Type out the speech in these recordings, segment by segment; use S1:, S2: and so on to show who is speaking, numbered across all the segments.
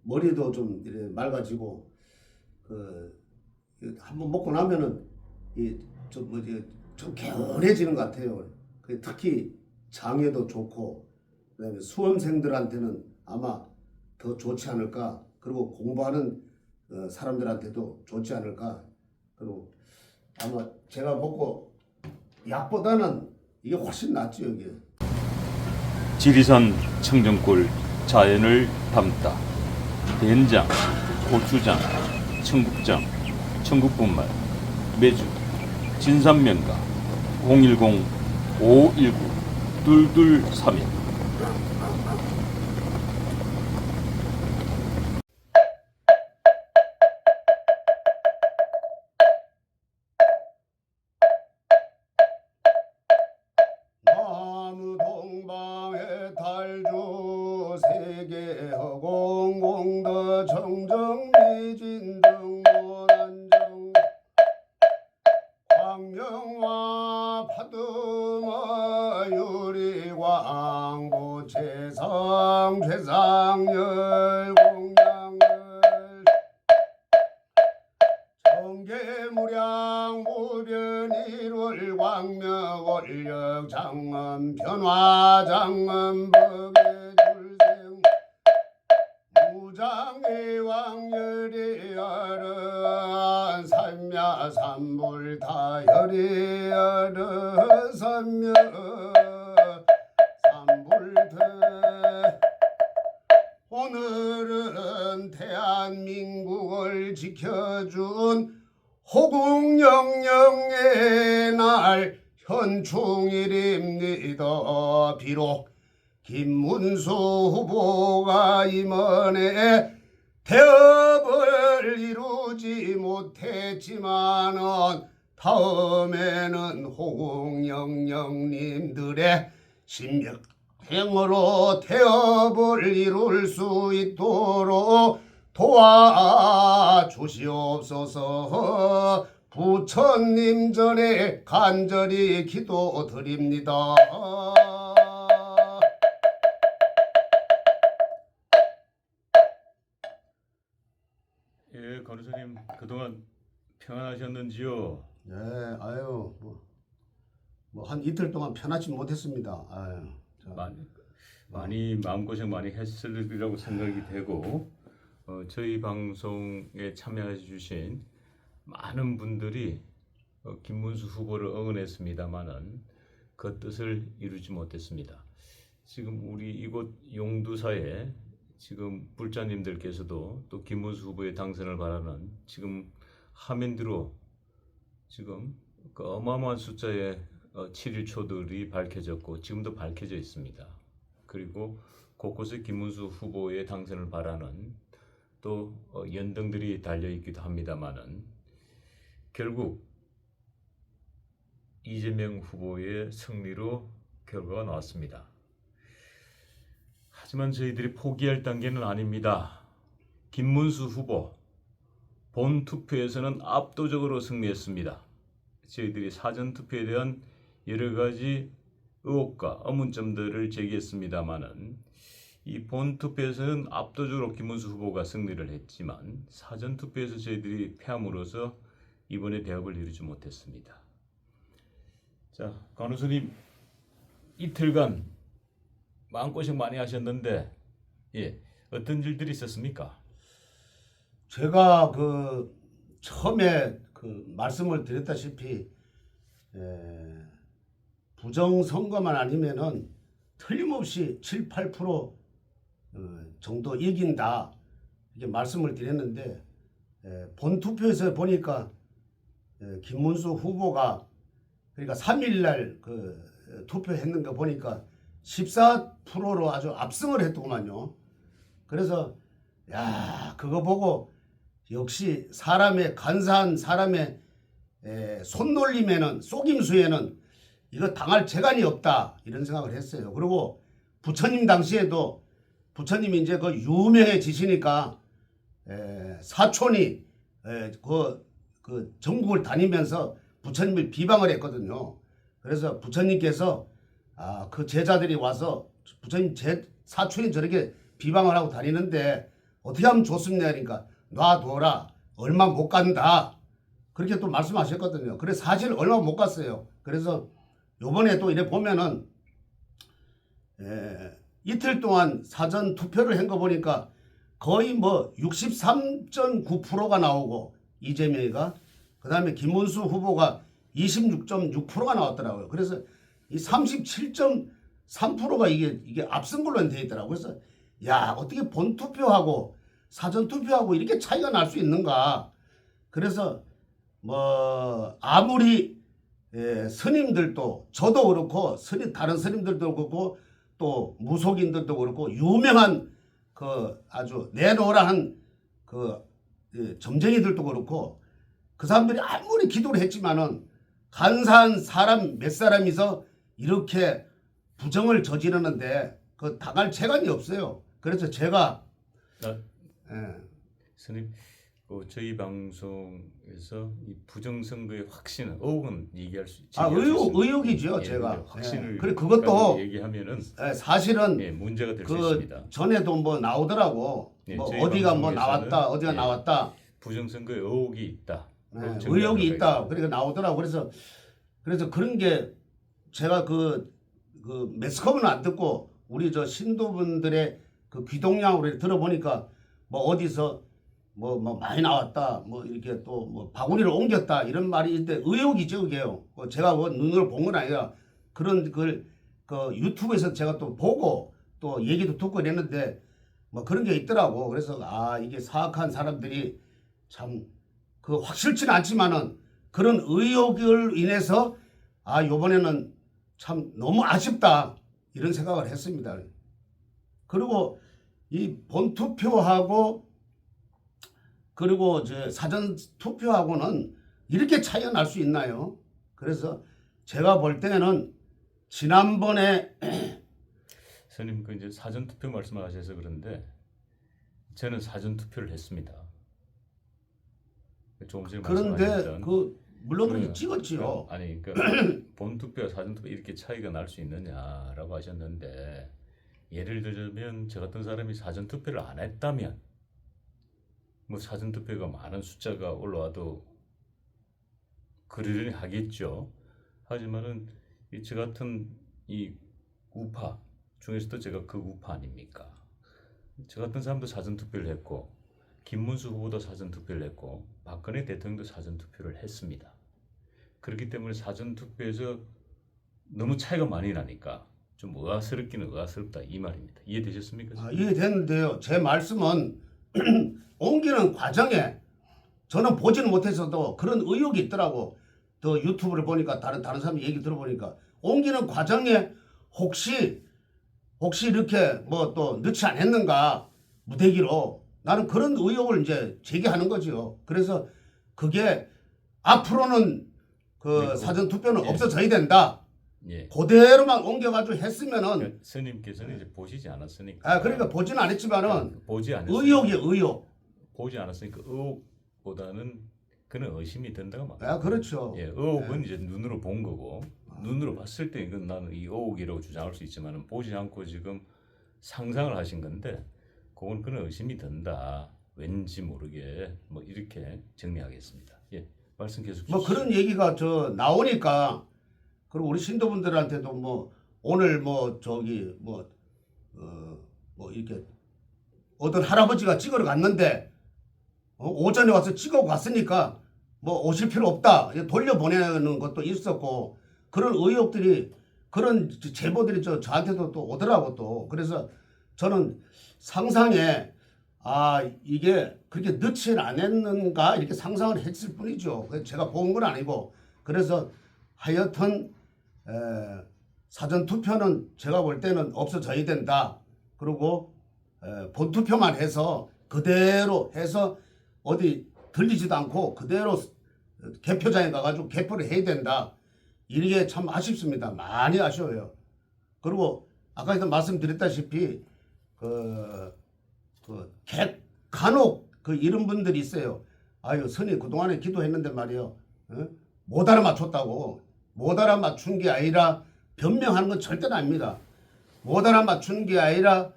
S1: 머리도 좀 이렇게 맑아지고 한번 먹고 나면은 이좀 뭐지 좀 개운해지는 것 같아요. 특히 장에도 좋고 그다음에 수험생들한테는 아마 더 좋지 않을까. 그리고 공부하는 사람들한테도 좋지 않을까. 그리고 아마 제가 먹고 약보다는 이게 훨씬 낫죠 이게.
S2: 지리산 청정골 자연을 담다 된장, 고추장, 청국장, 청국분말, 매주, 진산면가 010-519-2231.
S1: 나무 동방에 달주 세계허공 공더 정정 미진 등문안정 광명화 파두마 유리광부 최상 최상열 공양열 정계무량 무변 일월 광명 원력 장엄 변화 장엄 법의 줄생 무장의 왕열이 어른 삼야 삼불 다열이 어른 삼야 삼불드 오늘은 대한민국을 지켜준 호국영령의 날 현충일입니다. 비록 김문수 후보가 임원에 대업을 이루지 못했지만은 다음에는 호국영령님들의 신명행으로 대업을 이룰 수 있도록 도와주시옵소서. 부처님 전에 간절히 기도드립니다.
S2: 예, 간호사님 그동안 평안하셨는지요?
S1: 네, 아유, 뭐 한 이틀 동안 편하지 못했습니다. 아유,
S2: 많이 마음고생 많이 했을 이라고 생각이 되고 저희 방송에 참여해 주신 많은 분들이 김문수 후보를 응원했습니다마는 그 뜻을 이루지 못했습니다. 지금 우리 이곳 용두사에 지금 불자님들께서도 또 김문수 후보의 당선을 바라는 지금 화면으로 지금 그 어마어마한 숫자의 7.1초들이 밝혀졌고 지금도 밝혀져 있습니다. 그리고 곳곳에 김문수 후보의 당선을 바라는 또 연등들이 달려있기도 합니다마는 결국 이재명 후보의 승리로 결과가 나왔습니다. 하지만 저희들이 포기할 단계는 아닙니다. 김문수 후보 본 투표에서는 압도적으로 승리했습니다. 저희들이 사전 투표에 대한 여러 가지 의혹과 의문점들을 제기했습니다마는 이 본 투표에서는 압도적으로 김문수 후보가 승리를 했지만 사전 투표에서 저희들이 패함으로써 이번에 대업을 이루지 못했습니다. 자, 간호사님 이틀간 마음고생 많이 하셨는데 어떤 일들이 있었습니까?
S1: 제가 처음에 말씀을 드렸다시피 부정선거만 아니면은 틀림없이 7, 8% 정도 이긴다 이렇게 말씀을 드렸는데 본투표에서 보니까 김문수 후보가 그러니까 3일날 투표했는 거 보니까 14%로 아주 압승을 했더구만요. 그래서 그거 보고 역시 사람의 간사한 사람의 손놀림에는 속임수에는 이거 당할 재간이 없다 이런 생각을 했어요. 그리고 부처님 당시에도 부처님이 이제 유명해지시니까 사촌이 그 전국을 다니면서 부처님을 비방을 했거든요. 그래서 부처님께서 그 제자들이 와서 부처님 사촌이 저렇게 비방을 하고 다니는데 어떻게 하면 좋습니까? 그러니까 놔둬라. 얼마 못 간다. 그렇게 또 말씀하셨거든요. 그래서 사실 얼마 못 갔어요. 그래서 요번에 또 이래 보면은 이틀 동안 사전 투표를 한 거 보니까 거의 뭐 63.9%가 나오고 이재명이가 그다음에 김문수 후보가 26.6%가 나왔더라고요. 그래서 이 37.3%가 이게 앞선 걸로 돼 있더라고요. 그래서 야, 어떻게 본 투표하고 사전 투표하고 이렇게 차이가 날 수 있는가? 그래서 뭐 아무리 스님들도 저도 그렇고 다른 스님들도 그렇고 또 무속인들도 그렇고 유명한 그 아주 내놓으라 한 그 점쟁이들도 그렇고 그 사람들이 아무리 기도를 했지만은 간사한 사람 몇 사람이서 이렇게 부정을 저지르는데 그 당할 재간이 없어요. 그래서 제가
S2: 스님, 저희 방송에서 이 부정선거의 확신은 의혹은 얘기할 수 있죠.
S1: 의혹이죠.
S2: 예,
S1: 제가
S2: 확신을
S1: 그래 그것도
S2: 얘기하면은
S1: 사실은
S2: 문제가 될 수 있습니다.
S1: 전에도 뭐 나오더라고. 뭐 어디가 뭐 나왔다, 어디가 나왔다.
S2: 부정선거의 의혹이 있다.
S1: 의혹이 있다. 그러니까 나오더라고. 그래서 그런 게 제가 그 매스컴은 안 듣고 우리 저 신도분들의 그 귀동량으로 들어보니까 뭐 어디서 뭐 많이 나왔다. 뭐 이렇게 또 뭐 바구니를 옮겼다 이런 말이 있는데 의혹이죠, 그게요. 제가 뭐 눈으로 본 건 아니라 그런 그 유튜브에서 제가 또 보고 또 얘기도 듣고 이랬는데 뭐 그런 게 있더라고. 그래서 이게 사악한 사람들이 참 그 확실치는 않지만은 그런 의혹을 인해서 요번에는 참 너무 아쉽다 이런 생각을 했습니다. 그리고 이 본투표하고 그리고 이제 사전 투표하고는 이렇게 차이가 날 수 있나요? 그래서 제가 볼 때는 지난번에
S2: 선생님 그 이제 사전 투표 말씀하셔서 그런데 저는 사전 투표를 했습니다. 조금 전에
S1: 그런데
S2: 말씀하셨던
S1: 물론 그렇게 찍었지요.
S2: 아니 그러니까 본 투표 사전 투표 이렇게 차이가 날 수 있느냐라고 하셨는데 예를 들자면 저 같은 사람이 사전 투표를 안 했다면 뭐 사전 투표가 많은 숫자가 올라와도 그러려니 하겠죠. 하지만은 저 같은 이 우파 중에서도 제가 그 우파 아닙니까? 저 같은 사람도 사전 투표를 했고 김문수 후보도 사전 투표를 했고 박근혜 대통령도 사전 투표를 했습니다. 그렇기 때문에 사전 투표에서 너무 차이가 많이 나니까 좀 의아스럽기는 의아스럽다 이 말입니다. 이해되셨습니까?
S1: 이해됐는데요. 제 말씀은 옮기는 과정에 저는 보지는 못해서도 그런 의혹이 있더라고. 또 유튜브를 보니까 다른 사람 얘기 들어보니까 옮기는 과정에 혹시 이렇게 뭐 또 넣지 않았는가 무대기로 나는 그런 의혹을 이제 제기하는 거죠. 그래서 그게 앞으로는 그 사전 투표는 없어져야 된다.
S2: 예.
S1: 그대로만 옮겨가지고 했으면은
S2: 그러니까 스님께서는 이제 보시지 않았으니까.
S1: 그러니까 보지는 않았지만은
S2: 보지 않았으니까.
S1: 의혹이에요, 의혹.
S2: 보지 않았으니까 의혹보다는 그는 의심이 된다고 말.
S1: 그렇죠.
S2: 예, 의혹은 이제 눈으로 본 거고 눈으로 봤을 때 이건 나는 이 의혹이라고 주장할 수 있지만은 보지 않고 지금 상상을 하신 건데 그는 의심이 든다. 왠지 모르게 뭐 이렇게 정리하겠습니다. 예, 말씀 계속 주시죠.
S1: 뭐 그런 얘기가 나오니까 그리고 우리 신도분들한테도 뭐 오늘 뭐 저기 뭐 이렇게 어떤 할아버지가 찍으러 갔는데 오전에 와서 찍어 갔으니까 뭐 오실 필요 없다 돌려보내는 것도 있었고 그런 의혹들이 그런 제보들이 저한테도 또 오더라고 또. 그래서 저는 상상에 이게 그렇게 넣지 않았는가 이렇게 상상을 했을 뿐이죠. 제가 본 건 아니고. 그래서 하여튼 사전 투표는 제가 볼 때는 없어져야 된다. 그리고 본투표만 해서 그대로 해서 어디 들리지도 않고 그대로 개표장에 가가지고 개표를 해야 된다. 이게 참 아쉽습니다. 많이 아쉬워요. 그리고 아까도 말씀드렸다시피 간혹 이런 분들이 있어요. 선이 그동안에 기도했는데 말이요. 못 알아맞췄다고. 못 알아맞춘 게 아니라 변명하는 건 절대로 아닙니다. 못 알아맞춘 게 아니라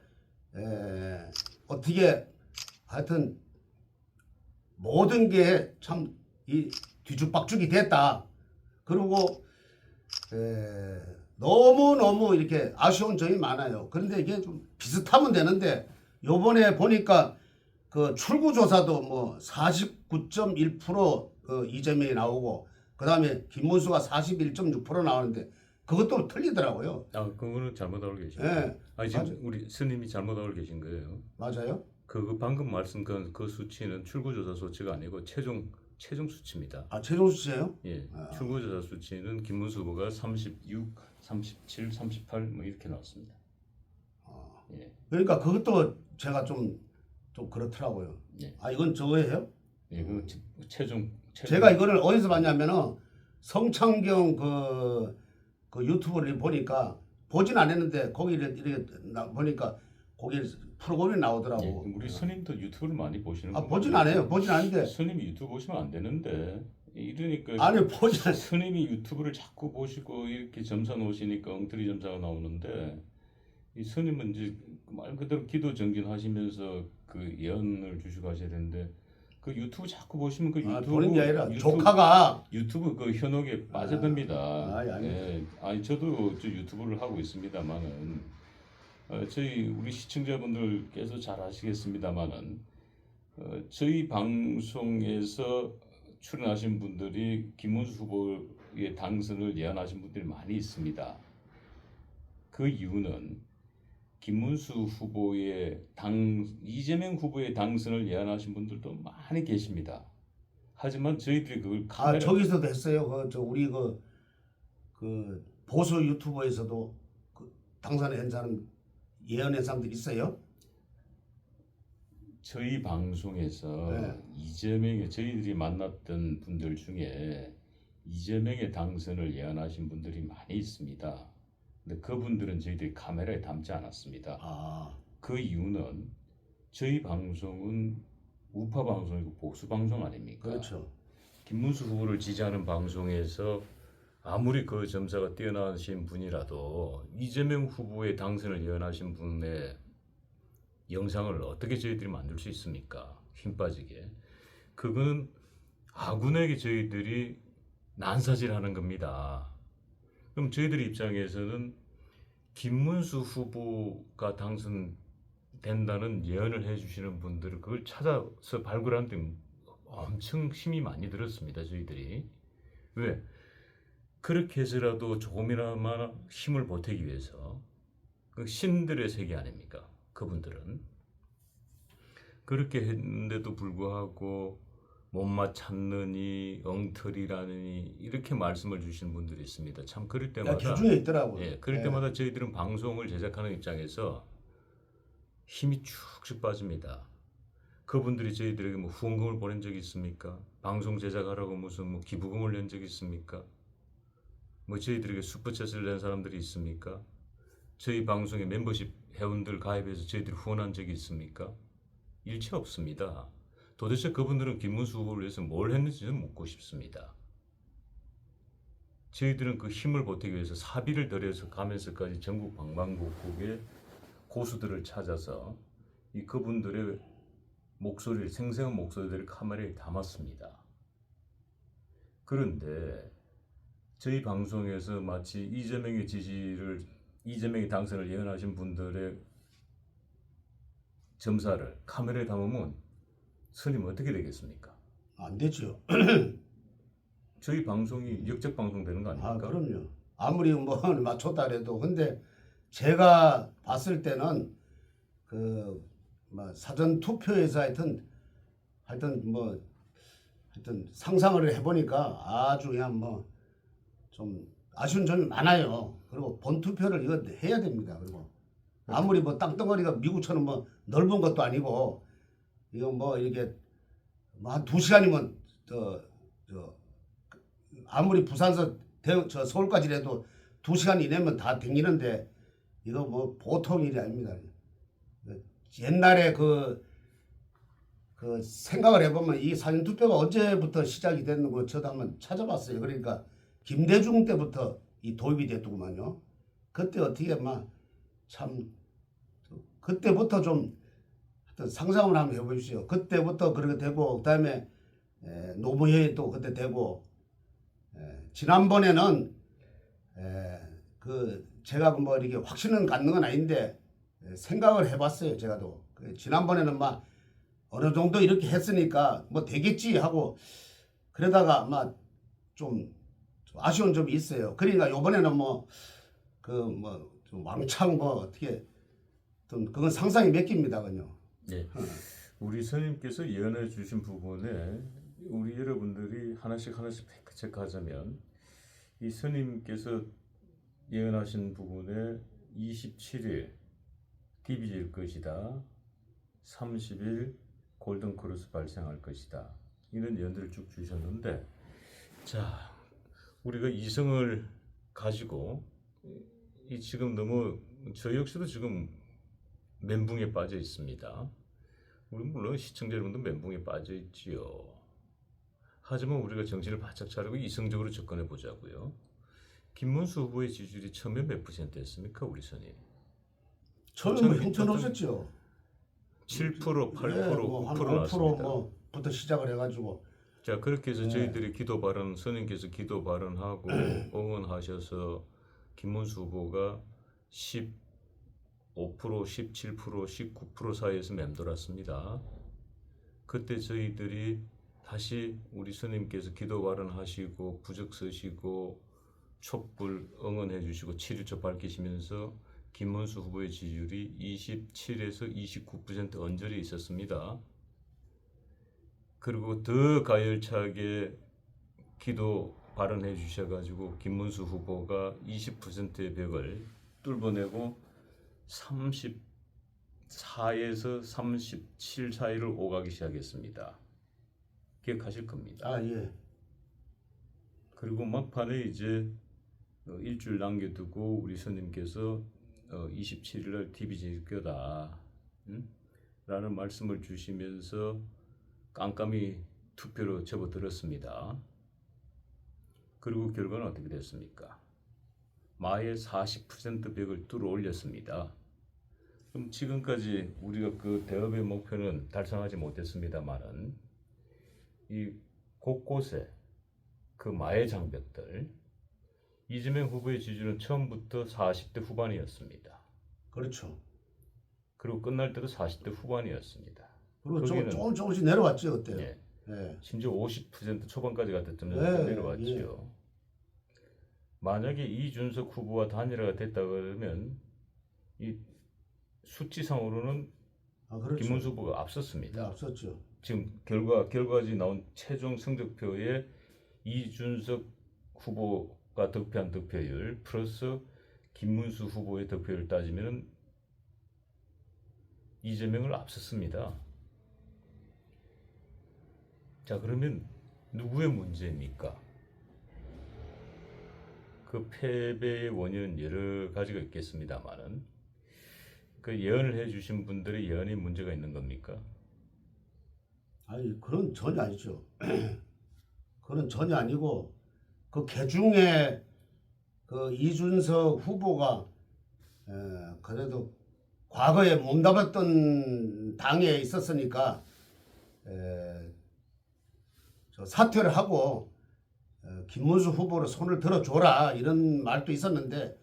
S1: 어떻게 하여튼 모든 게 참 이 뒤죽박죽이 됐다. 그리고 너무 이렇게 아쉬운 점이 많아요. 그런데 이게 좀 비슷하면 되는데 요번에 보니까 그 출구조사도 뭐 49.1% 이재명이 나오고 그다음에 김문수가 41.6% 나오는데 그것도 틀리더라고요.
S2: 아, 그거는 잘못 알고 계신
S1: 예,
S2: 거예요. 아니, 지금
S1: 맞아.
S2: 우리 스님이 잘못 알고 계신 거예요.
S1: 맞아요?
S2: 그 방금 말씀 그 수치는 출구조사 수치가 아니고 최종 수치입니다.
S1: 아, 최종수 씨예요?
S2: 예, 출구조사 수치는 김문수 후보가 36, 37, 38 뭐 이렇게 나왔습니다. 예,
S1: 그러니까 그것도 제가 좀 그렇더라고요.
S2: 예,
S1: 아, 이건 저거예요?
S2: 예, 그 최종
S1: 제가 이거를 어디서 봤냐면은 성창경 그 유튜브를 보니까 보진 않았는데 거기를 이렇게 보니까 거기 프로그램이
S2: 예,
S1: 나오더라고.
S2: 우리 스님도 유튜브를 많이 보시는
S1: 아,
S2: 분
S1: 보진
S2: 같아요.
S1: 않아요. 보진 않는데
S2: 스님이 유튜브 보시면 안 되는데 이러니까
S1: 아니 보진 않.
S2: 스님이 유튜브를 자꾸 보시고 이렇게 점사 놓으시니까 엉터리 점사가 나오는데 이 스님은 이제 말 그대로 기도 정진하시면서 그 예언을 주시고 하셔야 되는데 그 유튜브 자꾸 보시면 그
S1: 아,
S2: 유튜브
S1: 보는 게 아니라
S2: 유튜브,
S1: 조카가
S2: 유튜브 그 현혹에 빠져듭니다.
S1: 아니.
S2: 예, 아니 저도 저 유튜브를 하고 있습니다만은 저희 우리 시청자분들께서 잘 아시겠습니다만은 저희 방송에서 출연하신 분들이 김문수 후보의 당선을 예언하신 분들이 많이 있습니다. 그 이유는 김문수 후보의 이재명 후보의 당선을 예언하신 분들도 많이 계십니다. 하지만 저희들이 그걸
S1: 아, 저기서도 했어요. 우리 그 보수 유튜버에서도 그 당선한 사람 예언한 사람들 있어요?
S2: 저희 방송에서
S1: 네.
S2: 저희들이 만났던 분들 중에 이재명의 당선을 예언하신 분들이 많이 있습니다. 근데 그분들은 저희들이 카메라에 담지 않았습니다.
S1: 아,
S2: 그 이유는 저희 방송은 우파 방송이고 보수 방송 아닙니까?
S1: 그렇죠.
S2: 김문수 후보를 지지하는 방송에서 아무리 그 점사가 뛰어나신 분이라도 이재명 후보의 당선을 예언하신 분의 영상을 어떻게 저희들이 만들 수 있습니까? 힘 빠지게. 그거는 아군에게 저희들이 난사질하는 겁니다. 그럼 저희들 입장에서는 김문수 후보가 당선된다는 예언을 해주시는 분들을 그걸 찾아서 발굴하는데 엄청 힘이 많이 들었습니다. 저희들이. 왜? 그렇게 해서라도 조금이나마 힘을 보태기 위해서 그 신들의 세계 아닙니까? 그분들은 그렇게 했는데도 불구하고 못맛 찾느니 엉터리라느니 이렇게 말씀을 주시는 분들이 있습니다. 참 그럴 때마다
S1: 교중에 있더라고요.
S2: 예, 그럴 때마다 저희들은 방송을 제작하는 입장에서 힘이 축축 빠집니다. 그분들이 저희들에게 뭐 후원금을 보낸 적이 있습니까? 방송 제작하라고 무슨 뭐 기부금을 낸 적이 있습니까? 뭐 저희들에게 슈퍼챗을 낸 사람들이 있습니까? 저희 방송에 멤버십 회원들 가입해서 저희들이 후원한 적이 있습니까? 일체 없습니다. 도대체 그분들은 김문수 후보를 위해서 뭘 했는지는 묻고 싶습니다. 저희들은 그 힘을 보태기 위해서 사비를 들여서 가면서까지 전국 방방곡곡에 고수들을 찾아서 그분들의 목소리를 생생한 목소리들을 카메라에 담았습니다. 그런데 저희 방송에서 마치 이재명의 당선을 예언하신 분들의 점사를 카메라에 담으면 스님 어떻게 되겠습니까?
S1: 안 되죠.
S2: 저희 방송이 역적 방송 되는 거 아닙니까?
S1: 아, 그럼요. 아무리 뭐 맞췄다 해도 근데 제가 봤을 때는 뭐 사전 투표에서 하여튼 상상을 해보니까 아주 그냥 뭐 좀 아쉬운 점이 많아요. 그리고 본 투표를 이거 해야 됩니다. 그리고 아무리 뭐 땅덩어리가 미국처럼 뭐 넓은 것도 아니고 이거 뭐 이렇게 뭐 한 2시간이면 아무리 부산서 서울까지라도 2시간 이내면 다 댕기는데 이거 뭐 보통 일이 아닙니다. 옛날에 그 생각을 해보면 이 사전투표가 언제부터 시작이 됐는 거 저도 한번 찾아봤어요. 그러니까 김대중 때부터 이 도입이 됐더구만요. 그때 어떻게 막 참 그때부터 좀 또 상상을 한번 해보십시오. 그때부터 그렇게 되고 그다음에 노무현이 또 그때 되고 지난번에는 그 제가 뭐 이렇게 확신은 갖는 건 아닌데 생각을 해봤어요. 제가도 지난번에는 막 어느 정도 이렇게 했으니까 뭐 되겠지 하고 그러다가 아마 좀 아쉬운 점이 있어요. 그러니까 이번에는 뭐 그 뭐 왕창 뭐 어떻게 좀 그건 상상이 몇 개입니다, 그요.
S2: 네. 우리 스님께서 예언해 주신 부분에 우리 여러분들이 하나씩 팩트 체크하자면 이 스님께서 예언하신 부분에 27일 DB질 것이다. 30일 골든 크로스 발생할 것이다. 이런 예언들을 쭉 주셨는데, 자, 우리가 이성을 가지고 이 지금 너무 저 역시도 지금 멘붕에 빠져 있습니다. 우리 물론 시청자 여러분도 멘붕에 빠져 있지요. 하지만 우리가 정신을 바짝 차리고 이성적으로 접근해 보자고요. 김문수 후보의 지지율이 처음에 몇 %였습니까, 우리 선임?
S1: 처음에 뭐 형편없었죠.
S2: 7%, 8%,
S1: 네, 뭐
S2: 9%
S1: 한
S2: 나왔습니다.
S1: 5%부터 시작을 해가지고
S2: 자, 그렇게 해서
S1: 네.
S2: 저희들이 기도 발언, 선생님께서 기도 발언하고 응원하셔서 김문수 후보가 15%, 17%, 19% 사이에서 맴돌았습니다. 그때 저희들이 다시 우리 스님께서 기도 발언하시고 부적 쓰시고 촛불 응원해 주시고 7일째 밝히시면서 김문수 후보의 지지율이 27에서 29% 언저리에 있었습니다. 그리고 더 가열차게 기도 발언해 주셔가지고 김문수 후보가 20%의 벽을 뚫어내고 34에서 37 사이를 오가기 시작했습니다. 기억하실 겁니다.
S1: 아 예.
S2: 그리고 막판에 이제 일주일 남겨두고 우리 스님께서 27일날 DB질 거다 라는 말씀을 주시면서 깜깜이 투표로 접어들었습니다. 그리고 결과는 어떻게 됐습니까? 마의 40% 벽을 뚫어 올렸습니다. 그럼 지금까지 우리가 그 대업의 목표는 달성하지 못했습니다만은 이 곳곳에 그 마의 장벽들 이재명 후보의 지지율은 처음부터 40대 후반이었습니다.
S1: 그렇죠.
S2: 그리고 끝날 때도 40대 후반이었습니다.
S1: 그리고
S2: 거기는
S1: 조금씩 내려왔죠 그때.
S2: 예,
S1: 예.
S2: 심지어 50% 초반까지 갔을 때는
S1: 네,
S2: 내려왔지요. 만약에 이준석 후보와 단일화가 됐다 그러면 이 수치상으로는
S1: 그렇죠.
S2: 김문수 후보가
S1: 네,
S2: 앞섰습니다.
S1: 앞섰죠.
S2: 지금 결과지 나온 최종 성적표에 이준석 후보가 득표한 득표율 플러스 김문수 후보의 득표율 따지면 이재명을 앞섰습니다. 자, 그러면 누구의 문제입니까? 그 패배의 원인은 여러 가지가 있겠습니다만은 그 예언을 해주신 분들의 예언에 문제가 있는 겁니까?
S1: 아니 그런 전혀 아니죠. 그런 전혀 아니고 그 개중에 그 이준석 후보가 그래도 과거에 몸담았던 당에 있었으니까 저 사퇴를 하고 김문수 후보로 손을 들어줘라 이런 말도 있었는데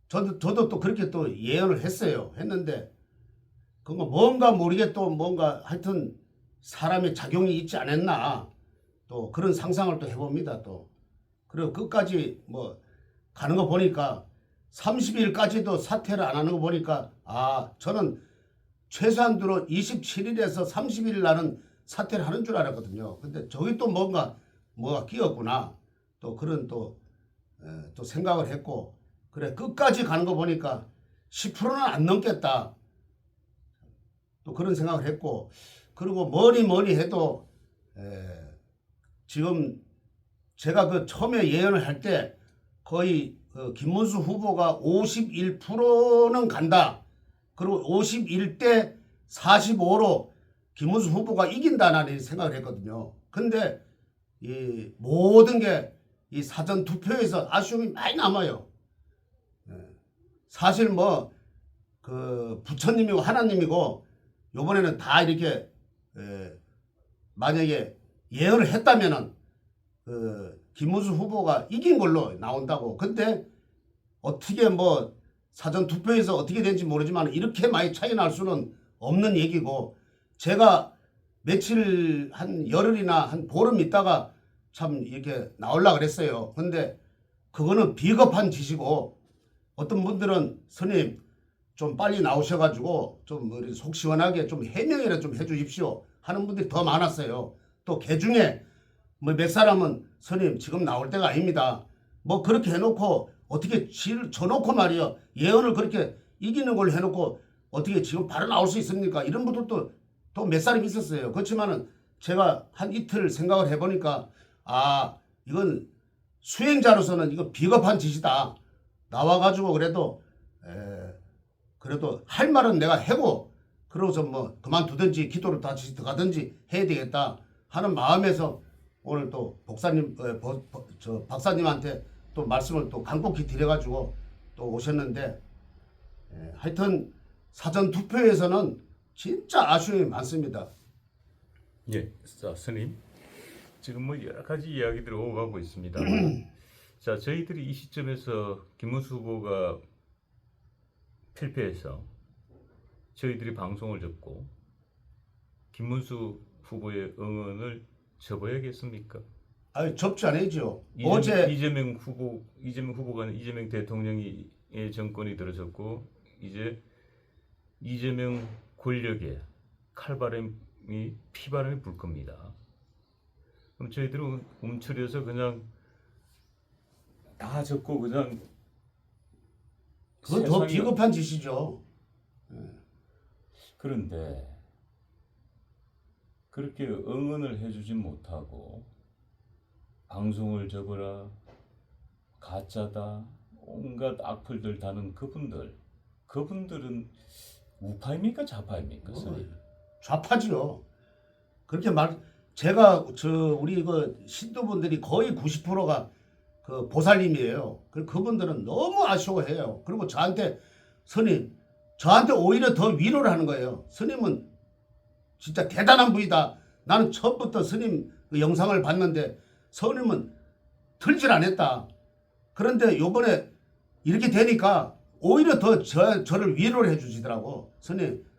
S1: 저도 또 그렇게 또 예언을 했는데 그거 뭔가 모르게 또 뭔가 하여튼 사람의 작용이 있지 않았나 또 그런 상상을 또 해봅니다. 또 그리고 끝까지 뭐 가는 거 보니까 30일까지도 사퇴를 안 하는 거 보니까 저는 최소한으로 27일에서 30일 날은 사퇴를 하는 줄 알았거든요. 근데 저기 또 뭐가 끼었구나. 또 그런 또 생각을 했고 그래 끝까지 가는 거 보니까 10%는 안 넘겠다. 또 그런 생각을 했고 그리고 뭐니 해도 지금 제가 그 처음에 예언을 할 때 거의 그 김문수 후보가 51%는 간다. 그리고 51대 45로 김문수 후보가 이긴다는 생각을 했거든요. 근데 이 모든 게 이 사전 투표에서 아쉬움이 많이 남아요. 사실 뭐 그 부처님이고 하나님이고 요번에는 다 이렇게 만약에 예언을 했다면은 김문수 후보가 이긴 걸로 나온다고. 근데 어떻게 뭐 사전 투표에서 어떻게 된지 모르지만 이렇게 많이 차이 날 수는 없는 얘기고, 제가 며칠 한 열흘이나 한 보름 있다가 참 이렇게 나올라 그랬어요. 근데 그거는 비겁한 짓이고, 어떤 분들은 스님 좀 빨리 나오셔가지고 좀 속 시원하게 좀 해명이라 좀 해주십시오 하는 분들이 더 많았어요. 또 개 중에 뭐 몇 사람은 스님 지금 나올 때가 아닙니다, 뭐 그렇게 해놓고 어떻게 지를 쳐놓고 말이요, 예언을 그렇게 이기는 걸 해놓고 어떻게 지금 바로 나올 수 있습니까? 이런 분들도 또 몇 사람 있었어요. 그렇지만은 제가 한 이틀 생각을 해보니까 이건 수행자로서는 이거 비겁한 짓이다. 나와가지고 그래도 할 말은 내가 해고, 그러고서 뭐 그만두든지 기도를 다시 들어가든지 해야 되겠다 하는 마음에서 오늘 또 박사님한테 또 말씀을 또 간곡히 드려가지고 또 오셨는데, 하여튼 사전 투표에서는 진짜 아쉬움이 많습니다.
S2: 예, 자, 스님. 지금 뭐 여러 가지 이야기들이 오가고 있습니다. 자, 저희들이 이 시점에서 김문수 후보가 필패해서 저희들이 방송을 접고 김문수 후보의 응원을 접어야겠습니까?
S1: 접지 않아야죠.
S2: 이재명 후보가 아니라 이재명 대통령의 정권이 들어섰고, 이제 이재명 권력에 피바람이 불 겁니다. 그럼 저희들은 움츠려서 그냥 다 접고 그냥
S1: 그건 더 비겁한 짓이죠.
S2: 그런데 그렇게 응원을 해주진 못하고 방송을 접어라, 가짜다, 온갖 악플들 다는 그분들은 우파입니까 좌파입니까?
S1: 좌파지요. 그렇게 제가 우리 그 신도분들이 거의 90%가 그 보살님이에요. 그분들은 너무 아쉬워해요. 그리고 스님, 저한테 오히려 더 위로를 하는 거예요. 스님은 진짜 대단한 분이다. 나는 처음부터 스님 그 영상을 봤는데 스님은 틀질 않았다. 그런데 요번에 이렇게 되니까 오히려 더 저를 위로를 해주시더라고.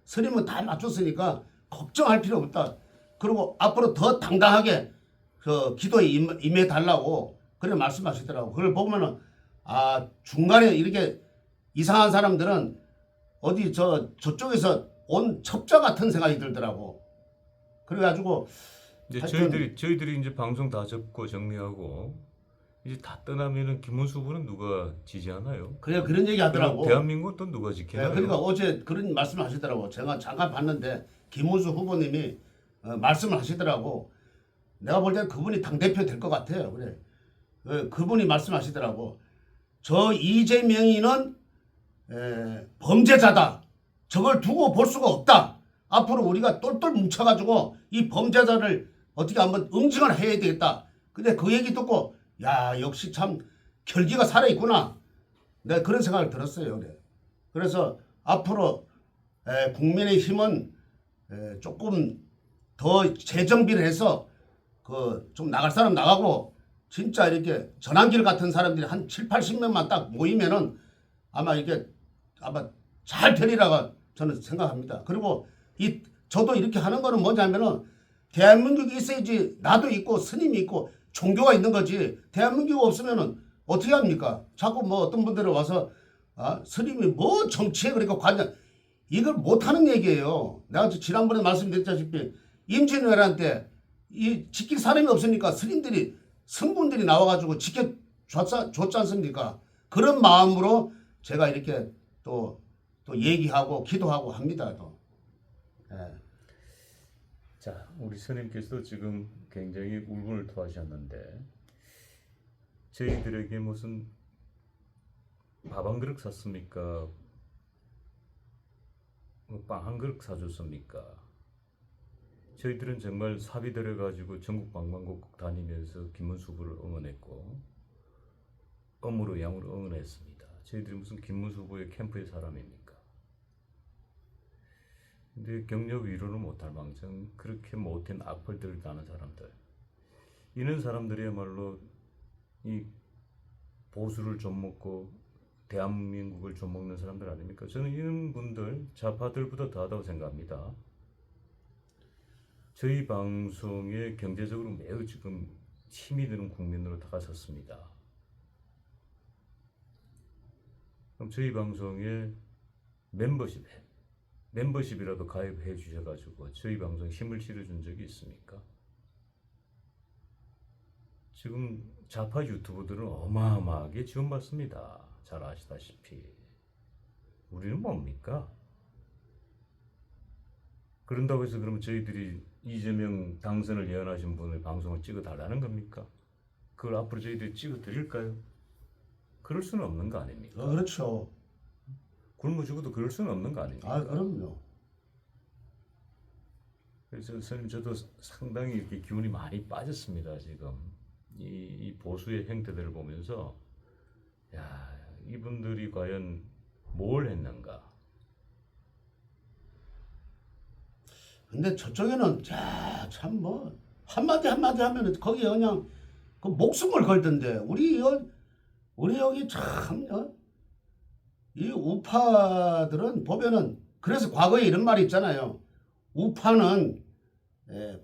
S1: 스님은 다 맞췄으니까 걱정할 필요 없다. 그리고 앞으로 더 당당하게 그 기도에 임해달라고 그래 말씀하시더라고. 그걸 보면은 중간에 이렇게 이상한 사람들은 어디 저쪽에서 온 첩자 같은 생각이 들더라고. 그래가지고
S2: 이제 저희들이 이제 방송 다 접고 정리하고 이제 다 떠나면은 김문수 후보는 누가 지지하나요?
S1: 그런 얘기 하더라고.
S2: 대한민국은 또 누가 지키나요?
S1: 그러니까 어제 그런 말씀을 하시더라고. 제가 잠깐 봤는데 김문수 후보님이 말씀을 하시더라고. 내가 볼 때 그분이 당대표 될 것 같아요. 그래. 그분이 말씀하시더라고. 저 이재명이는 범죄자다. 저걸 두고 볼 수가 없다. 앞으로 우리가 똘똘 뭉쳐가지고 이 범죄자를 어떻게 한번 응징을 해야 되겠다. 근데 그 얘기 듣고 역시 참 결기가 살아있구나. 내가 그런 생각을 들었어요. 그래. 그래서 앞으로 국민의힘은 조금 더 재정비를 해서 좀 나갈 사람 나가고, 진짜 이렇게 전환길 같은 사람들이 한 7, 80명만 딱 모이면은 아마 잘 되리라고 저는 생각합니다. 그리고 저도 이렇게 하는 거는 뭐냐면은 대한민국이 있어야지 나도 있고 스님이 있고 종교가 있는 거지. 대한민국이 없으면은 어떻게 합니까? 자꾸 뭐 어떤 분들은 와서 스님이 뭐 정치에 그러니까 관련, 이걸 못하는 얘기예요. 내가 지난번에 말씀드렸다시피 임진왜란 때 지킬 사람이 없으니까 성분들이 나와가지고 지켜줬지 않습니까? 그런 마음으로 제가 이렇게 또 얘기하고 기도하고 합니다.
S2: 자, 우리 스님께서 지금 굉장히 울분을 토하셨는데 저희들에게 무슨 밥 한 그릇 샀습니까? 빵 한 그릇 사줬습니까? 저희들은 정말 사비 들여가지고 전국 방방곡곡 다니면서 김문수 후보를 응원했고 엄으로 양으로 응원했습니다. 저희들이 무슨 김문수 후보의 캠프의 사람입니까? 근데 경력 위로는 못할 망정 그렇게 못된 악플들을 다는 사람들, 이런 사람들이야말로 이 보수를 좀 먹고 대한민국을 좀 먹는 사람들 아닙니까? 저는 이런 분들 좌파들보다 더하다고 생각합니다. 저희 방송에 경제적으로 매우 지금 힘이 드는 국민으로 다가섰습니다. 그럼 저희 방송에 멤버십이라도 가입해 주셔가지고 저희 방송에 힘을 실어준 적이 있습니까? 지금 좌파 유튜버들은 어마어마하게 지원받습니다. 잘 아시다시피. 우리는 뭡니까? 그런다고 해서 그러면 저희들이 이재명 당선을 예언하신 분을 방송을 찍어 달라는 겁니까? 그걸 앞으로 저희들이 찍어 드릴까요? 그럴 수는 없는 거 아닙니까?
S1: 그렇죠.
S2: 굶어 죽어도 그럴 수는 없는 거 아닙니까?
S1: 그럼요.
S2: 그래서 선생님 저도 상당히 이렇게 기운이 많이 빠졌습니다. 지금 이 보수의 행태들을 보면서 야, 이분들이 과연 뭘 했는가?
S1: 근데 저쪽에는 참 뭐 한마디 하면은 거기에 그냥 그 목숨을 걸던데 우리 여기 참 이 우파들은 보면은 그래서 과거에 이런 말이 있잖아요. 우파는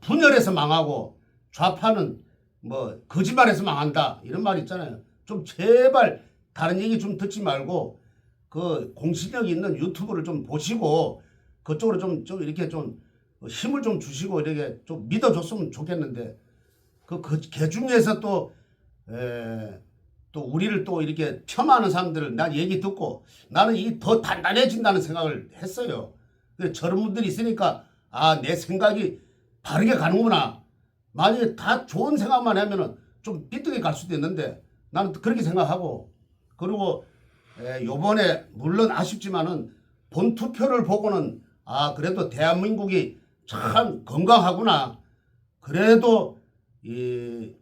S1: 분열해서 망하고 좌파는 뭐 거짓말해서 망한다 이런 말이 있잖아요. 좀 제발 다른 얘기 좀 듣지 말고 그 공신력 있는 유튜브를 좀 보시고 그쪽으로 좀 이렇게 좀 힘을 좀 주시고 이렇게 좀 믿어줬으면 좋겠는데 그 중에서 또 우리를 또 이렇게 폄하하는 사람들을 난 얘기 듣고 나는 이 더 단단해진다는 생각을 했어요. 저런 분들이 있으니까 내 생각이 바르게 가는구나. 만약에 다 좋은 생각만 하면은 좀 삐뚤게 갈 수도 있는데 나는 그렇게 생각하고 그리고 요번에 물론 아쉽지만은 본 투표를 보고는 그래도 대한민국이 참 건강하구나. 그래도 이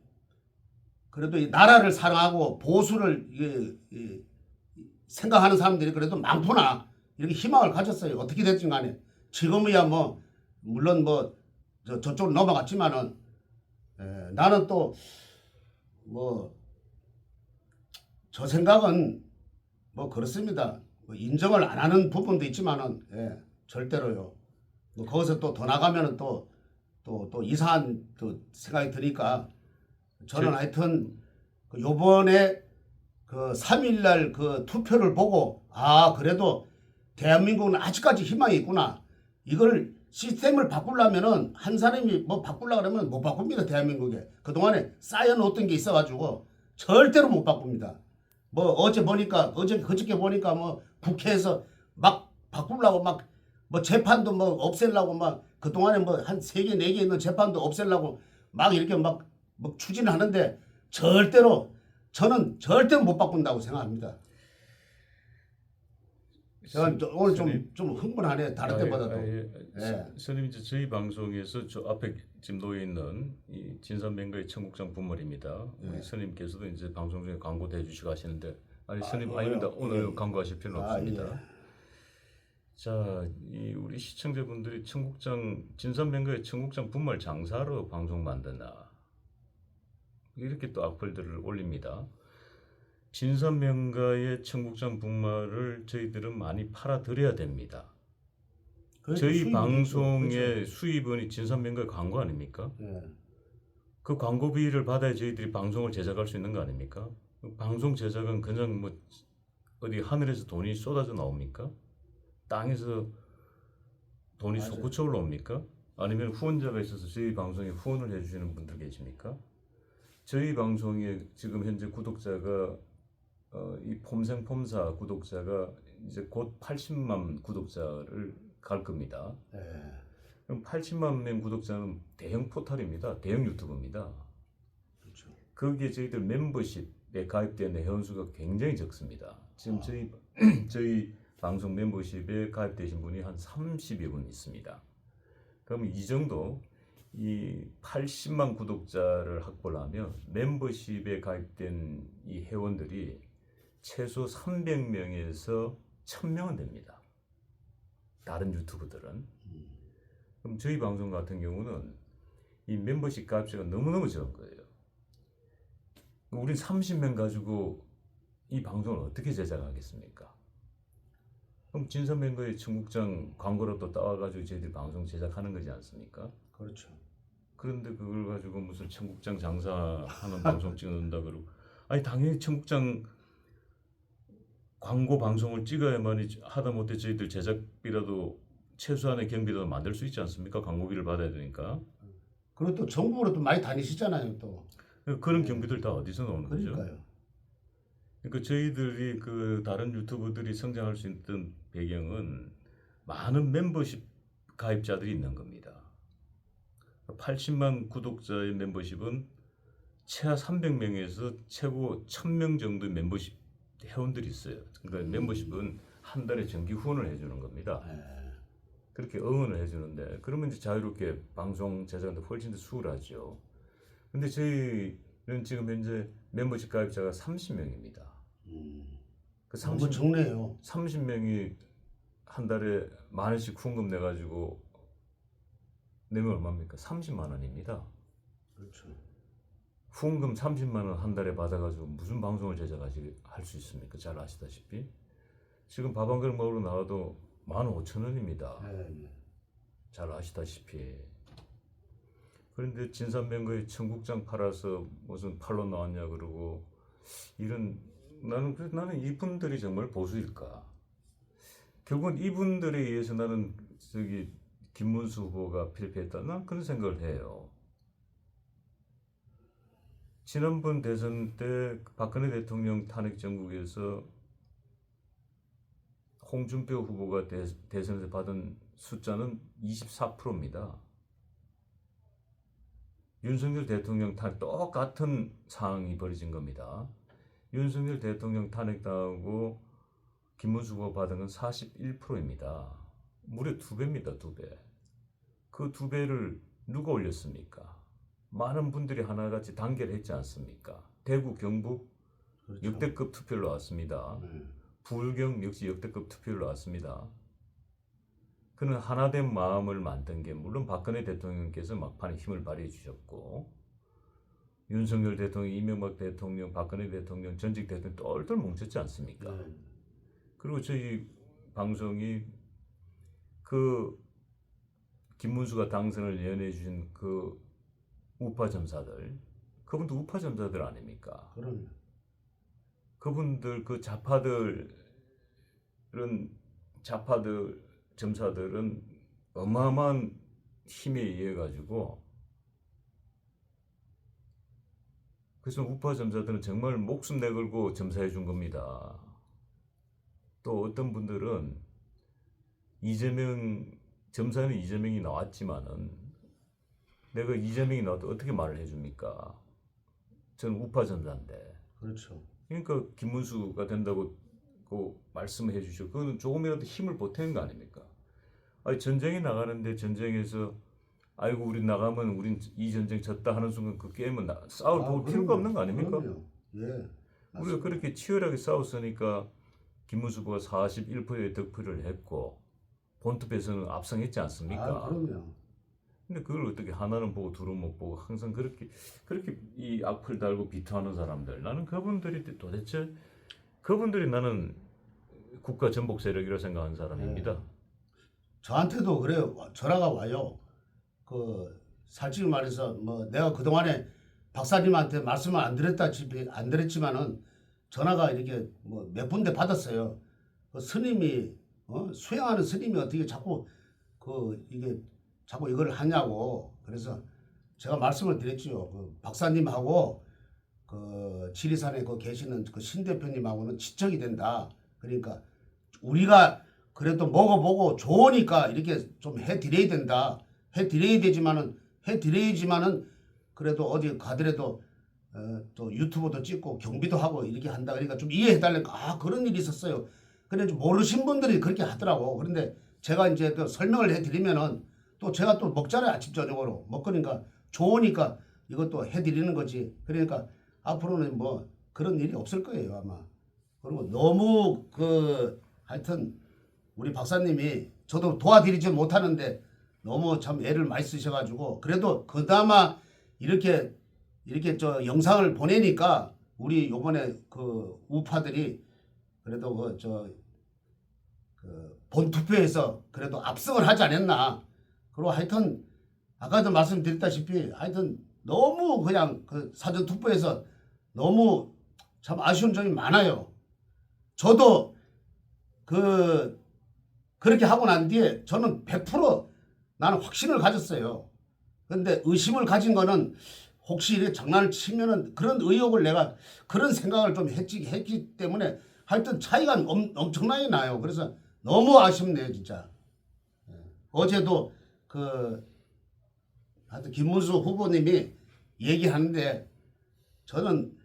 S1: 나라를 사랑하고 보수를 생각하는 사람들이 그래도 많구나. 이렇게 희망을 가졌어요. 어떻게 됐든 간에. 지금이야 뭐 물론 뭐 저쪽으로 넘어갔지만은 나는 또 뭐 저 생각은 뭐 그렇습니다. 뭐 인정을 안 하는 부분도 있지만은 절대로요. 뭐 거기서 또 더 나가면은 또 이상한 또 생각이 드니까 저는 하여튼 요번에 그 3일날 그 투표를 보고 그래도 대한민국은 아직까지 희망이 있구나. 이걸 시스템을 바꾸려면은 한 사람이 뭐 바꾸려고 그러면 못 바꿉니다. 대한민국에. 그동안에 쌓여놓았던 게 있어가지고 절대로 못 바꿉니다. 뭐 그저께 보니까 뭐 국회에서 막 바꾸려고 막 뭐 재판도 뭐 없애려고 막 그동안에 뭐 한 3개, 4개 있는 재판도 없애려고 막 이렇게 막 추진하는데 저는 절대로 못 바꾼다고 생각합니다. 제가 오늘 좀 흥분하네. 다른 때보다도.
S2: 선생님 이제 저희 방송에서 저 앞에 지금 놓여 있는 이 진선맹가의 청국장 분말입니다. 우리 선생님께서도 이제 방송 중에 광고도 해주시고 하시는데 선생님 아닙니다. 오늘 광고하실 필요는 없습니다. 자, 이 우리 시청자분들이 진선맹가의 청국장 분말 장사로 방송 만드나 이렇게 또 악플들을 올립니다. 진선명가의 청국장 분말을 저희들은 많이 팔아드려야 됩니다. 저희 방송의 수입원이 진선명가의 광고 아닙니까? 그 광고비를 받아야 저희들이 방송을 제작할 수 있는 거 아닙니까? 방송 제작은 그냥 뭐 어디 하늘에서 돈이 쏟아져 나옵니까? 땅에서 돈이 솟구쳐 올라옵니까? 아니면 후원자가 있어서 저희 방송에 후원을 해주시는 분들 계십니까? 저희 방송에 지금 현재 구독자가 이 폼생폼사 구독자가 이제 곧 80만 구독자를 갈 겁니다. 그럼 80만 명 구독자는 대형 포털입니다. 대형 유튜브입니다.
S1: 그렇죠.
S2: 거기에 저희들 멤버십에 가입된 회원수가 굉장히 적습니다. 지금 저희 방송 멤버십에 가입되신 분이 한 30여 분 있습니다. 그럼 이 정도 이 80만 구독자를 확보를 하면 멤버십에 가입된 이 회원들이 최소 300명에서 1000명은 됩니다. 다른 유튜브들은. 그럼 저희 방송 같은 경우는 이 멤버십 가입자가 너무너무 적은 거예요. 우린 30명 가지고 이 방송을 어떻게 제작하겠습니까? 그럼 진선명거의 청국장 광고로 또 따와가지고 저희들이 방송 제작하는 거지 않습니까?
S1: 그렇죠.
S2: 그런데 그걸 가지고 무슨 청국장 장사하는 방송 찍는다 그러고, 아니 당연히 청국장 광고 방송을 찍어야만 하다못해 저희들 제작비라도 최소한의 경비라도 만들 수 있지 않습니까? 광고비를 받아야 되니까.
S1: 그리고 또 전국으로 또 많이 다니시잖아요, 또.
S2: 그런 경비들 다 어디서 나오는 거죠?
S1: 그러니까요.
S2: 그러니까 저희들이 그 다른 유튜버들이 성장할 수 있던 배경은 많은 멤버십 가입자들이 있는 겁니다. 80만 구독자의 멤버십은 최하 300명에서 최고 1000명 정도의 멤버십 회원들이 있어요. 그러니까 멤버십은 한 달에 정기 후원을 해주는 겁니다.
S1: 예.
S2: 그렇게 응원을 해주는데 그러면 이제 자유롭게 방송 제작하는데 훨씬 더 수월하죠. 근데 저희는 지금 현재 멤버십 가입자가 30명입니다. 그
S1: 너무 적네요.
S2: 30명이 한 달에 10,000원씩 후원금 내가지고 내면 얼마입니까? 30만 원입니다.
S1: 그렇죠.
S2: 후원금 30만 원 한 달에 받아가지고 무슨 방송을 제작할 수 있습니까? 잘 아시다시피 지금 밥 한 그릇 먹으러 나와도 15,000원입니다.
S1: 예, 예.
S2: 잘 아시다시피. 그런데 진산명거의 청국장 팔아서 무슨 팔로 나왔냐 그러고 이런 나는 이분들이 정말 보수일까? 결국은 이분들에 의해서 나는 저기 김문수 후보가 필패했다. 난 그런 생각을 해요. 지난번 대선 때 박근혜 대통령 탄핵 정국에서 홍준표 후보가 대선에서 받은 숫자는 24%입니다. 윤석열 대통령 탄핵 똑같은 상황이 벌어진 겁니다. 윤석열 대통령 탄핵당하고 김문수 후보가 받은 건 41%입니다. 무려 2배입니다. 2배. 그 2배를 누가 올렸습니까? 많은 분들이 하나같이 단결 했지 않습니까? 대구, 경북
S1: 그렇죠.
S2: 역대급 투표를 나왔습니다. 부울경 역시 역대급 투표를 나왔습니다. 그는 하나된 마음을 만든 게 물론 박근혜 대통령께서 막판에 힘을 발휘해 주셨고 윤석열 대통령, 이명박 대통령, 박근혜 대통령, 전직 대통령 똘똘 뭉쳤지 않습니까? 그리고 저희 방송이 그 김문수가 당선을 예언해 주신 그 우파 점사들, 그분도 우파 점사들 아닙니까?
S1: 그럼요.
S2: 그분들 그 좌파들 점사들은 어마어마한 힘에 의해 가지고 그래서 우파 점사들은 정말 목숨 내걸고 점사해 준 겁니다. 또 어떤 분들은 이재명 점사는 이재명이 나왔지만은 내가 이재명이 나와도 어떻게 말을 해줍니까? 저는 우파 점사인데.
S1: 그렇죠.
S2: 그러니까 김문수가 된다고 그 말씀을 해주시고 그거는 조금이라도 힘을 보태는 거 아닙니까? 아니 전쟁에 나가는데 전쟁에서 아이고 우리 나가면 우린 이 전쟁 졌다 하는 순간 그 게임은 싸울 볼 필요가 없는 거 아닙니까?
S1: 그럼요. 예.
S2: 우리가
S1: 맞습니다.
S2: 그렇게 치열하게 싸웠으니까 김문수 후보가 41%의 득표를 했고 본투표에서는 압승했지 않습니까?
S1: 그럼요.
S2: 근데 그걸 어떻게 하나는 보고 둘은 못 보고 항상 그렇게 이 악플 달고 비토하는 사람들 나는 그분들이 도대체 그분들이 나는 국가 전복 세력이라고 생각하는 사람입니다.
S1: 저한테도 그래요. 전화가 와요. 솔직히 말해서 뭐 내가 그동안에 박사님한테 말씀을 안 드렸지만은 전화가 이렇게 뭐 몇 군데 받았어요. 그 스님이 수행하는 스님이 어떻게 자꾸 이게 자꾸 이걸 하냐고. 그래서 제가 말씀을 드렸지요. 그 박사님하고 지리산에 계시는 그 신 대표님하고는 지적이 된다. 그러니까 우리가 그래도 먹어보고 좋으니까 이렇게 좀 해드려야 된다. 해드려야지만은 그래도 어디 가더라도 또 유튜브도 찍고 경비도 하고 이렇게 한다. 그러니까 좀 이해해달라니까 그런 일이 있었어요. 그래 좀 모르신 분들이 그렇게 하더라고. 그런데 제가 이제 또 설명을 해드리면은 또 제가 또 먹잖아요. 아침 저녁으로 먹으니까 좋으니까 이것도 해드리는 거지. 그러니까 앞으로는 뭐 그런 일이 없을 거예요 아마. 그리고 너무 하여튼 우리 박사님이 저도 도와드리지 못하는데 너무 참 애를 많이 쓰셔가지고 그래도 그나마 이렇게 저 영상을 보내니까 우리 요번에 그 우파들이 그래도 본 투표에서 그래도 압승을 하지 않았나. 그리고 하여튼 아까도 말씀드렸다시피 하여튼 너무 그냥 그 사전 투표에서 너무 참 아쉬운 점이 많아요. 저도 그렇게 하고 난 뒤에 저는 100% 나는 확신을 가졌어요. 근데 의심을 가진 거는 혹시 이렇게 장난을 치면은 그런 의혹을 내가 그런 생각을 좀 했기 때문에 하여튼 차이가 엄청나게 나요. 그래서 너무 아쉽네요, 진짜. 어제도 하여튼 김문수 후보님이 얘기하는데 저는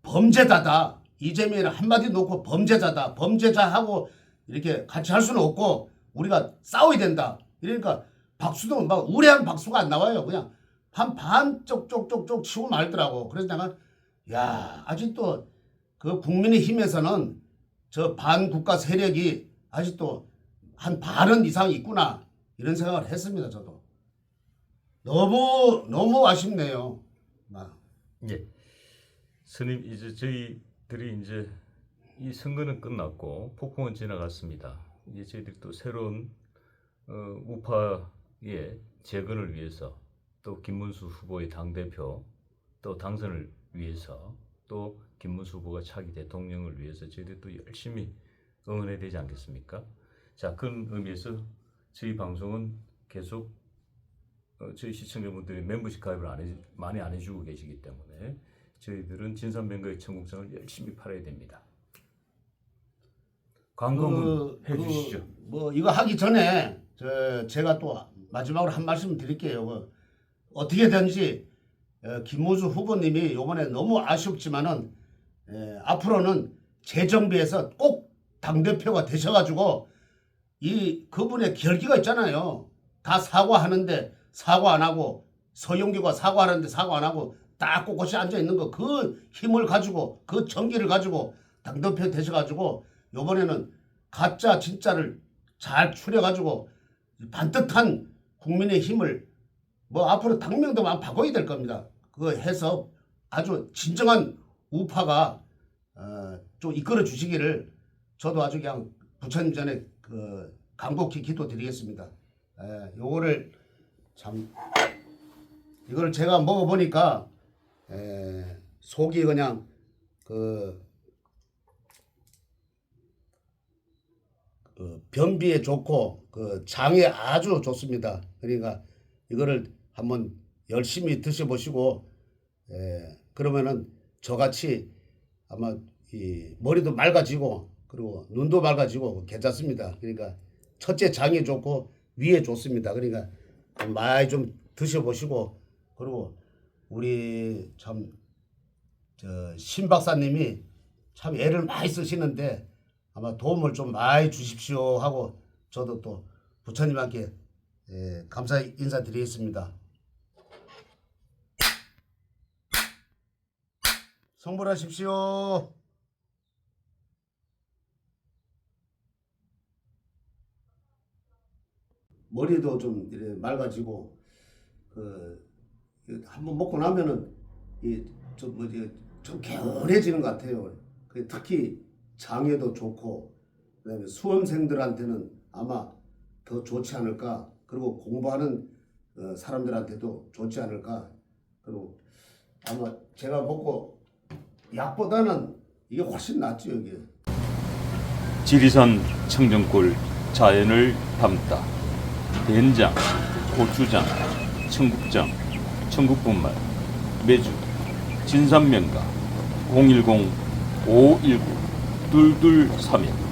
S1: 범죄자다. 이재명이를 한마디 놓고 범죄자다. 범죄자하고 이렇게 같이 할 수는 없고 우리가 싸워야 된다. 이러니까 박수도 막 우레한 박수가 안 나와요. 그냥 반 쪽쪽쪽쪽 치고 말더라고. 그래서 내가 야 아직도 그 국민의힘에서는 저 반국가 세력이 아직도 한 반은 이상 있구나 이런 생각을 했습니다. 저도 너무 아쉽네요.
S2: 예, 스님 이제 저희들이 이제 이 선거는 끝났고 폭풍은 지나갔습니다. 이제 저희들이 또 새로운 우파의 재건을 위해서 또 김문수 후보의 당대표 또 당선을 위해서 또 김문수 후보가 차기 대통령을 위해서 저희들이 또 열심히 응원해야 되지 않겠습니까? 자, 그런 의미에서 저희 방송은 계속 저희 시청자분들이 멤버십 가입을 많이 안 해주고 계시기 때문에 저희들은 진상弁護의 청국장을 열심히 팔아야 됩니다. 광고 한번 해주시죠.
S1: 이거 하기 전에 제가 또 마지막으로 한 말씀 드릴게요. 어떻게든지 김문수 후보님이 이번에 너무 아쉽지만은 앞으로는 재정비에서 꼭 당대표가 되셔가지고 그분의 결기가 있잖아요. 다 사과하는데 사과 안 하고 서영교가 사과하는데 사과 안 하고 딱 꼿꼿이 앉아 있는 거 그 힘을 가지고 그 정기를 가지고 당대표 되셔가지고 이번에는 가짜 진짜를 잘 추려가지고 반듯한 국민의 힘을 앞으로 당명도 많이 바꿔야 될 겁니다. 그거 해서 아주 진정한 우파가 좀 이끌어 주시기를 저도 아주 그냥 부처님 전에 간곡히 기도드리겠습니다. 요거를 참 이걸 제가 먹어보니까 속이 그냥 변비에 좋고 장에 아주 좋습니다. 그러니까 이거를 한번 열심히 드셔보시고 그러면은 저같이 아마 이 머리도 맑아지고 그리고 눈도 맑아지고 괜찮습니다. 그러니까 첫째 장에 좋고 위에 좋습니다. 그러니까 많이 좀 드셔보시고 그리고 우리 참 신 박사님이 참 애를 많이 쓰시는데 아마 도움을 좀 많이 주십시오 하고 저도 또 부처님께 감사 인사드리겠습니다. 성불하십시오. 머리도 좀 이렇게 맑아지고 한번 먹고 나면은 좀 개운해지는 것 같아요. 특히 장에도 좋고 그다음에 수험생들한테는 아마 더 좋지 않을까. 그리고 공부하는 사람들한테도 좋지 않을까. 그리고 아마 제가 먹고 약보다는 이게 훨씬 낫죠. 여기
S2: 지리산 청정골 자연을 담다 된장, 고추장, 청국장, 청국분말, 매주, 진산면가 010-519-2231